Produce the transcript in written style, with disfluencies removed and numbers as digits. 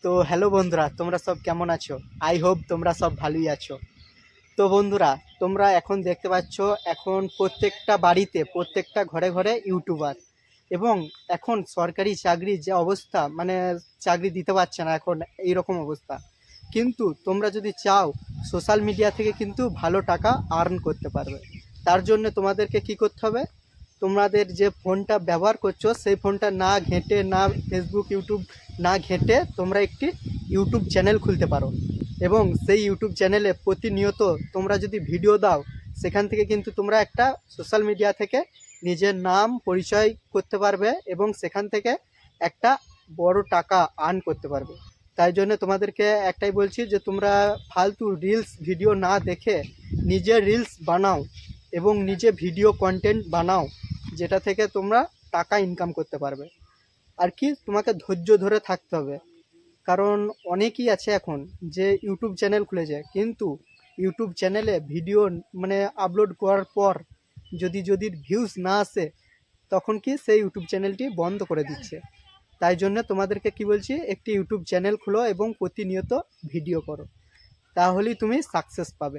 তো হ্যালো বন্ধুরা, তোমরা সব কেমন আছো? আই হোপ তোমরা সব ভালোই আছো। তো বন্ধুরা, তোমরা এখন দেখতে পাচ্ছ এখন প্রত্যেকটা বাড়িতে প্রত্যেকটা ঘরে ঘরে ইউটিউবার, এবং এখন সরকারি চাকরির যে অবস্থা, মানে চাকরি দিতে পারছে না এখন, এইরকম অবস্থা। কিন্তু তোমরা যদি চাও, সোশ্যাল মিডিয়া থেকে কিন্তু ভালো টাকা আর্ন করতে পারবে। তার জন্য তোমাদেরকে কি করতে হবে? তোমাদের যে ফোনটা ব্যবহার করছো সেই ফোনটা না ঘেঁটে, না ফেসবুক ইউটিউব না ঘেঁটে তোমরা একটি ইউটিউব চ্যানেল খুলতে পারো, এবং সেই ইউটিউব চ্যানেলে প্রতিনিয়ত তোমরা যদি ভিডিও দাও, সেখান থেকে কিন্তু তোমরা একটা সোশ্যাল মিডিয়া থেকে নিজের নাম পরিচয় করতে পারবে, এবং সেখান থেকে একটা বড় টাকা আর্ন করতে পারবে। তাই জন্য তোমাদেরকে একটাই বলছি যে তোমরা ফালতু রিলস ভিডিও না দেখে নিজে রিলস বানাও এবং নিজে ভিডিও কন্টেন্ট বানাও, যেটা থেকে তোমরা টাকা ইনকাম করতে পারবে। আর কি, তোমাকে ধৈর্য ধরে থাকতে হবে, কারণ অনেকেই আছে এখন যে ইউটিউব চ্যানেল খুলেছে, কিন্তু ইউটিউব চ্যানেলে ভিডিও মানে আপলোড করার পর যদি ভিউজ না আসে, তখন কি সেই ইউটিউব চ্যানেলটি বন্ধ করে দিচ্ছে। তাই জন্য তোমাদেরকে কি বলছি, একটি ইউটিউব চ্যানেল খুলো এবং প্রতিনিয়ত ভিডিও করো, তাহলেই তুমি সাকসেস পাবে।